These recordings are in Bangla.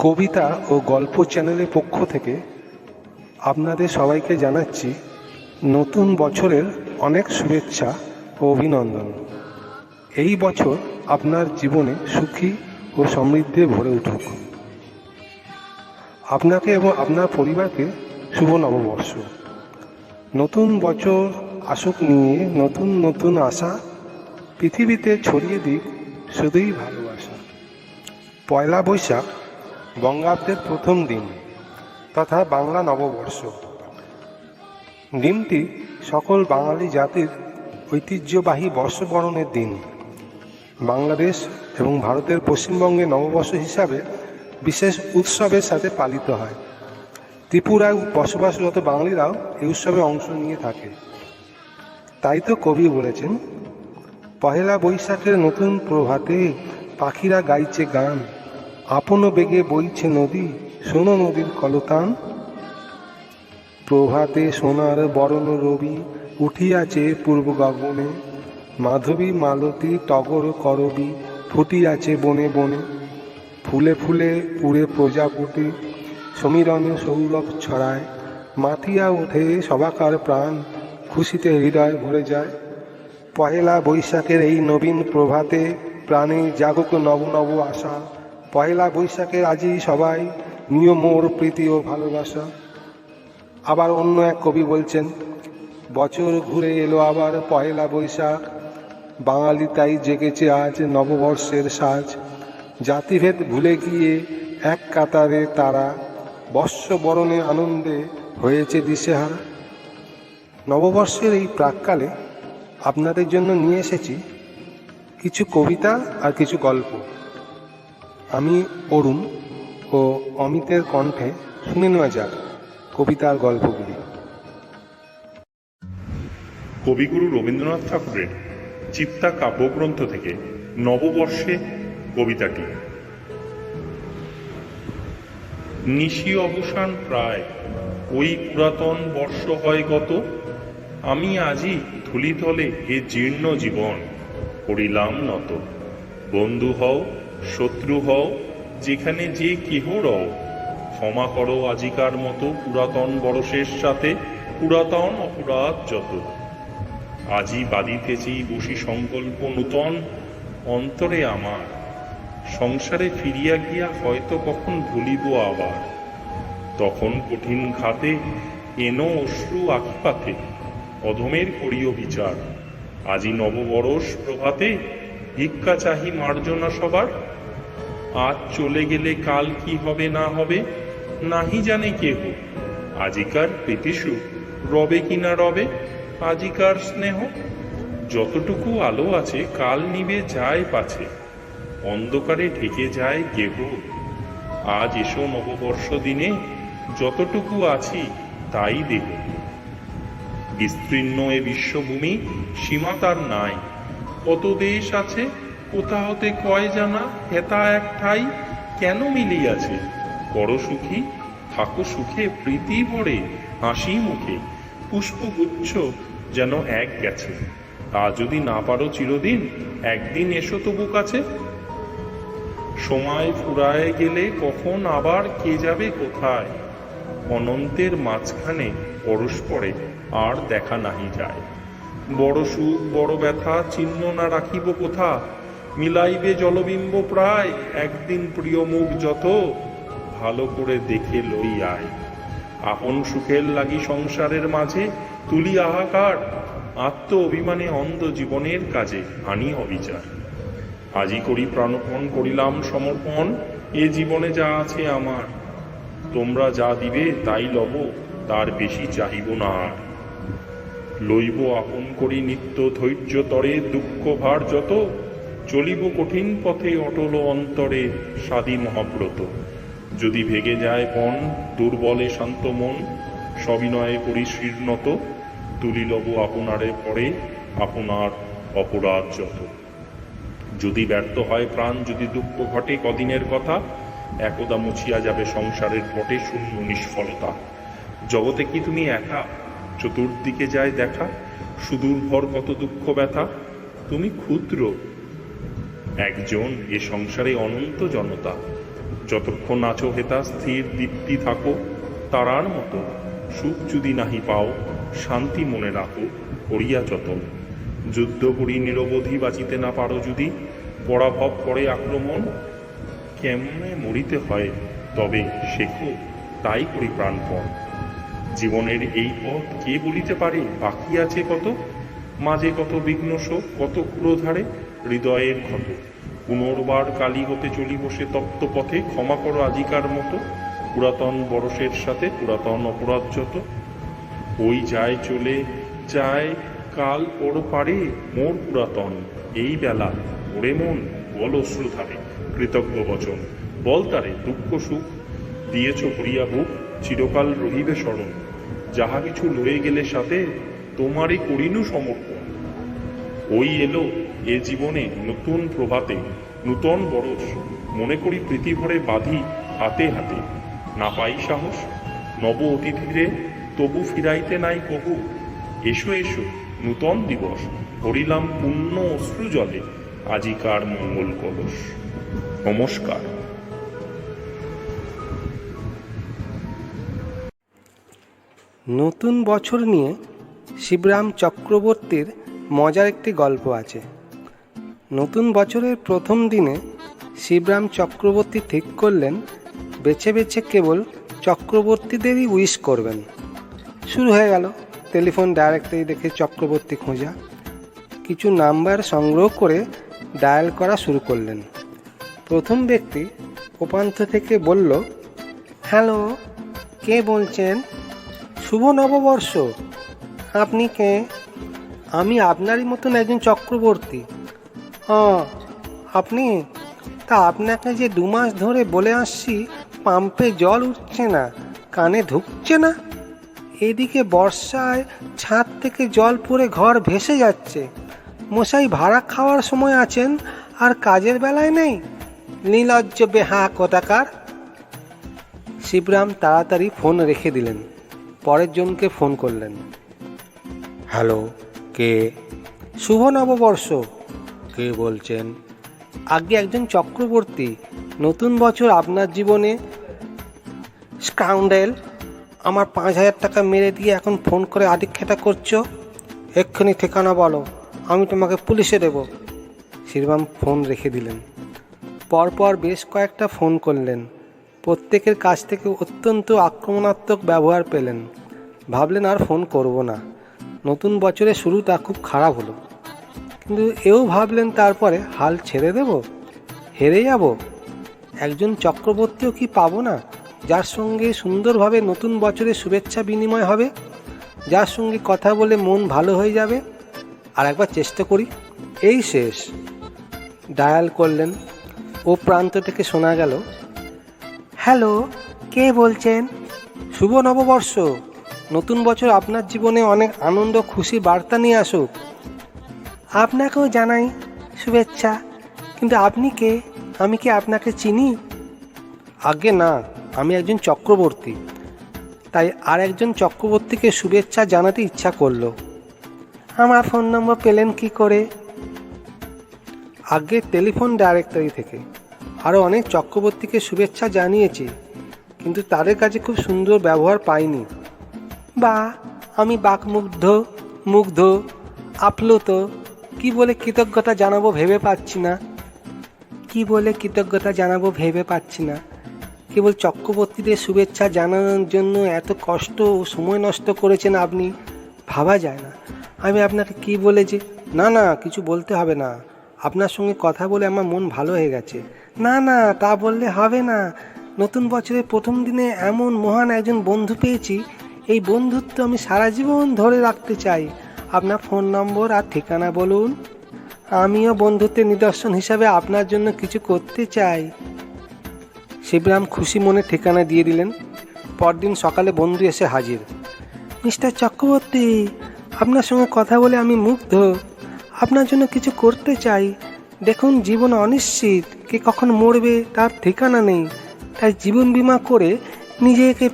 কবিতা ও গল্প চ্যানেলের পক্ষ থেকে আপনাদের সবাইকে জানাচ্ছি নতুন বছরের অনেক শুভেচ্ছা ও অভিনন্দন। এই বছর আপনার জীবনে সুখী ও সমৃদ্ধি ভরে উঠুক। আপনাকে এবং আপনার পরিবারকে শুভ নববর্ষ। নতুন বছর আসুক নিয়ে নতুন নতুন আশা, পৃথিবীতে ছড়িয়ে দিক শুধুই ভালোবাসা। পয়লা বৈশাখ বঙ্গাব্দের প্রথম দিন তথা বাংলা নববর্ষ। দিনটি সকল বাঙালি জাতির ঐতিহ্যবাহী বর্ষবরণের দিন। বাংলাদেশ এবং ভারতের পশ্চিমবঙ্গে নববর্ষ হিসাবে বিশেষ উৎসবের সাথে পালিত হয়। ত্রিপুরায় বসবাসরত বাঙালিরাও এই উৎসবে অংশ নিয়ে থাকে। তাই তো কবি বলেছেন, পহেলা বৈশাখের নতুন প্রভাতে পাখিরা গাইছে গান, আপন বেগে বইছে নদী, শোনো নদীর কলতান। প্রভাতে সোনার বরণ রবি উঠিয়াছে পূর্ব গগনে, মাধবী মালতী টগর করবী ফুটিয়াছে বনে বনে। ফুলে ফুলে উড়ে প্রজাপতি সমীরণে সৌরভ ছড়ায়, মাতিয়া ওঠে সবাকার প্রাণ, খুশিতে হৃদয় ভরে যায়। পহেলা বৈশাখের এই নবীন প্রভাতে প্রাণে জাগুক নব নব আশা। পয়লা বৈশাখের আজই সবাই নিয় মোর প্রীতি ও ভালোবাসা। আবার অন্য এক কবি বলছেন, বছর ঘুরে এলো আবার পয়লা বৈশাখ, বাঙালি তাই জেগেছে আজ নববর্ষের সাজ। জাতিভেদ ভুলে গিয়ে এক কাতারে তারা, বর্ষবরণে আনন্দে হয়েছে দিশেহারা। নববর্ষের এই প্রাককালে আপনাদের জন্য নিয়ে এসেছি কিছু কবিতা আর কিছু গল্প। আমি অরুণ ও অমিতের কণ্ঠে শুনে নেওয়া যাক কবিতার গল্পগুলি। কবিগুরু রবীন্দ্রনাথ ঠাকুরের চিত্তা কাব্যগ্রন্থ থেকে নববর্ষে কবিতাটি। নিশি অবসান প্রায়, ওই পুরাতন বর্ষ হয় গত, আমি আজই ধূলিতলে এ জীর্ণ জীবন করিলাম নত। বন্ধু হও শত্রু হও যেখানে যে কেহ রও, ক্ষমা করো আজিকার মতো পুরাতন বরষের সাথে পুরাতন অপরাধ যত। আজি বাঁধিতেছি বসি সংকল্প নূতন অন্তরে আমার, সংসারে ফিরিয়া গিয়া হয়তো কখন ভুলিব আবার। তখন কঠিন ঘাতে এনো অশ্রু আখিপাতে, অধমের করিও বিচার। আজি নববরষ প্রভাতে ভিক্ষা চাহি মার্জনা সবার। আজ চলে গেলে কাল কি হবে না হবে নাহি জানে কেহ। আজিকার প্রীতিসুখ রবে কিনা রবে, আজিকার স্নেহ যতটুকু আলো আছে কাল নিবে যায় পাছে, অন্ধকারে ঢেকে যায় গেহ। আজ এসো নববর্ষ দিনে যতটুকু আছি তাই দেহ। বিস্তীর্ণ এ বিশ্বভূমি সীমা তার নাই, কত দেশ আছে কোথা হতে কয় জানা, হেতা এক ঠাই কেন মিলিয়াছে। বড় সুখী থাকো সুখে প্রীতি ভরে হাসি মুখে, পুষ্পগুচ্ছ যেন এক গেছে। তা যদি না পারো চিরদিন একদিন এসো তবু কাছে। সময় ফুরায় গেলে কখন আবার কে যাবে কোথায়, অনন্তের মাঝখানে পরস্পরে আর দেখা নাহি যায়। বড় সুখ বড় ব্যথা চিহ্ন না রাখিব কোথা, মিলাইবে জলবিম্ব প্রায় একদিন প্রিয় মুখ যত, ভালো করে দেখে লই আয়। আপন সুখের লাগি সংসারের মাঝে তুলি হাহাকার, আত্ম অভিমানে অন্ধ জীবনের কাজে আনি অবিচার। আজি করি প্রাণপণ করিলাম সমর্পণ, এ জীবনে যা আছে আমার। তোমরা যা দিবে তাই লব, তার বেশি চাহিব না আর। লইব আপন করি নিত্য ধৈর্য তরে দুঃখ ভার যত, চলিব কঠিন পথে অটল অন্তরে সাধি মহাব্রত। যদি ভেগে যায় পণ দুর্বলে শান্ত মন, সবিনয়ে করি শীর্ণত, তুলি লব আপনারে পরে আপনার অপরাধ যত। যদি ব্যর্থ হয় প্রাণ যদি দুঃখ ঘটে কদিনের কথা, একদা মুছিয়া যাবে সংসারের পটে শূন্য নিষ্ফলতা। জগতে কি তুমি একা, চতুর্দিকে যায় দেখা, সুদূরভর কত দুঃখ ব্যথা। তুমি ক্ষুদ্র একজন, এ সংসারে অনন্ত জনতা। যতক্ষণ আছো হেতা স্থির দীপ্তি থাকো, তারার মতো সুখ যদি নাহি পাও, শান্তি মনে রাখো করিয়া যতন। যুদ্ধ করি নিরবধি বাঁচিতে না পারো যদি, পরাভব করে আক্রমণ। কেমনে মরিতে হয় তবে শেখো, তাই করি প্রাণপণ। জীবনের এই পথ কে বলিতে পারে বাকি আছে কত, মাঝে কত বিঘ্ন শোক, কত ক্রোধারে হৃদয়ের ক্ষত। পুনর্বার কালী হতে চলি বসে তপ্ত পথে, ক্ষমা করো আজিকার মতো, পুরাতন বরসের সাথে পুরাতন অপরাধ যত। ওই যায় চলে যায় কাল ওর পারে, মোর পুরাতন এই বেলা ওরে মন বল অশ্রুধারে। কৃতজ্ঞ বচন বল তারে দুঃখ সুখ, দিয়েছ ভরিয়া বুক চিরকাল রহিবে স্মরণ। যাহা কিছু লয়ে গেলে সাথে, তোমারই করিনু সমর্পণ। ওই এলো এ জীবনে নতুন প্রভাতে, নূতন বরস মনে করি প্রীতি ভরে বাঁধি হাতে হাতে। না পাই সাহস নব অতিথিরে, তবু ফিরাইতে নাই কহু। এসো এসো নূতন দিবস, ভরিলাম পুণ্য অশ্রু জলে, আজিকার মঙ্গল কলস। নমস্কার। নতুন বছর নিয়ে শিবরাম চক্রবর্তীর মজার একটি গল্প আছে। নতুন বছরের প্রথম দিনে শিবরাম চক্রবর্তী ঠিক করলেন বেছে বেছে কেবল চক্রবর্তীদেরই উইশ করবেন। শুরু হয়ে গেল টেলিফোন ডাইরেক্টরি দেখে চক্রবর্তী খোঁজা। কিছু নাম্বার সংগ্রহ করে ডায়াল করা শুরু করলেন। প্রথম ব্যক্তি উপান্ত থেকে বলল, হ্যালো, কে বলছেন? শুভ নববর্ষ। আপনি কে? আমি আপনারই মতন একজন চক্রবর্তী। আপনি? তা আপনাকে যে 2 মাস ধরে বলে আসছি পাম্পে জল উঠছে না, কানে ঢুকছে না। এদিকে বর্ষায় ছাদ থেকে জল পড়ে ঘর ভেসে যাচ্ছে। মশাই ভাড়া খাওয়ার সময় আছেন আর কাজের বেলায় নেই। নির্লজ্জ বেহা কোথাকার। শিবরাম তাড়াতাড়ি ফোন রেখে দিলেন। পরের জনকে ফোন করলেন। হ্যালো, কে? শুভ নববর্ষ। কে বলছেন? আগে একজন চক্রবর্তী। নতুন বছর আপনার জীবনে। স্কাউন্ডেল, আমার 5000 টাকা মেরে দিয়ে এখন ফোন করে আদিক্ষেতা করছো? এক্ষুনি ঠিকানা বলো, আমি তোমাকে পুলিশে দেব। শিবরাম ফোন রেখে দিলেন। পরপর বেশ কয়েকটা ফোন করলেন। প্রত্যেকের কাছ থেকে অত্যন্ত আক্রমণাত্মক ব্যবহার পেলেন। ভাবলেন আর ফোন করব না। নতুন বছরের শুরুটা খুব খারাপ হলো। কিন্তু এও ভাবলেন তারপরে হাল ছেড়ে দেব, হেরে যাব। একজন চক্রবর্তীও কি পাবো না যার সঙ্গে সুন্দরভাবে নতুন বছরের শুভেচ্ছা বিনিময় হবে, যার সঙ্গে কথা বলে মন ভালো হয়ে যাবে? আর একবার চেষ্টা করি। এই শেষ। ডায়াল করলেন। ও প্রান্ত থেকে শোনা গেল, হ্যালো, কে বলছেন? শুভ নববর্ষ। নতুন বছর আপনার জীবনে অনেক আনন্দ খুশি বার্তা নিয়ে আসুক। আপনাকেও জানাই শুভেচ্ছা। কিন্তু আপনি কে? আমি কি আপনাকে চিনি? আগে না, আমি একজন চক্রবর্তী। তাই আর একজন চক্রবর্তীকে শুভেচ্ছা জানাতে ইচ্ছা করলো। আমার ফোন নম্বর পেলেন কি করে? আগে টেলিফোন ডাইরেক্টরি থেকে। আরও অনেক চক্রবর্তীকে শুভেচ্ছা জানিয়েছি, কিন্তু তাদের কাছে খুব সুন্দর ব্যবহার পাইনি। বা আমি মুগ্ধ আপ্লুত। কি বলে কৃতজ্ঞতা জানাবো ভেবে পাচ্ছি না। কেবল চক্রবর্তীদের শুভেচ্ছা জানানোর জন্য এত কষ্ট ও সময় নষ্ট করেছেন আপনি, ভাবা যায় না। আমি আপনাকে কি বলে যে? না, কিছু বলতে হবে না। আপনার সঙ্গে কথা বলে আমার মন ভালো হয়ে গেছে। না, তা বললে হবে না। নতুন বছরের প্রথম দিনে এমন মহান একজন বন্ধু পেয়েছি, এই বন্ধুত্ব আমি সারা জীবন ধরে রাখতে চাই। আপনার ফোন নম্বর আর ঠিকানা বলুন। আমিও বন্ধুত্বের নিদর্শন হিসাবে আপনার জন্য কিছু করতে চাই। শিবরাম খুশি মনে ঠিকানা দিয়ে দিলেন। পরদিন সকালে বন্ধু এসে হাজির। মিস্টার চক্রবর্তী, আপনার সঙ্গে কথা বলে আমি মুগ্ধ। আপনার জন্য কিছু করতে চাই। দেখুন, জীবন অনিশ্চিত, কে কখন মরবে তার ঠিকানা নেই। তাই জীবন বীমা করে নিজেকে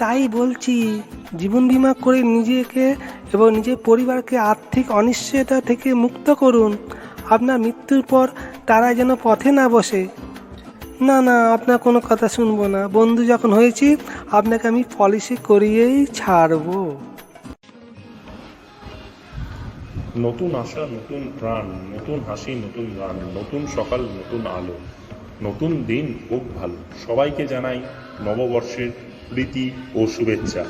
তাই বলছি, জীবন বীমা করে নিজেকে এবং নিজের পরিবারকে আর্থিক অনিশ্চয়তা থেকে মুক্ত করুন। আপনার মৃত্যুর পর তারা যেন পথে না বসে। না না, আপনার কোনো কথা শুনবো না। বন্ধু যখন হয়েছি, আপনাকে আমি পলিসি করিয়েই ছাড়বো। নতুন আশা, নতুন প্রাণ, নতুন হাসি, নতুন গান, নতুন সকাল, নতুন আলো, নতুন দিন হোক ভালো। সবাইকে জানাই নববর্ষের প্রীতি ও শুভেচ্ছা।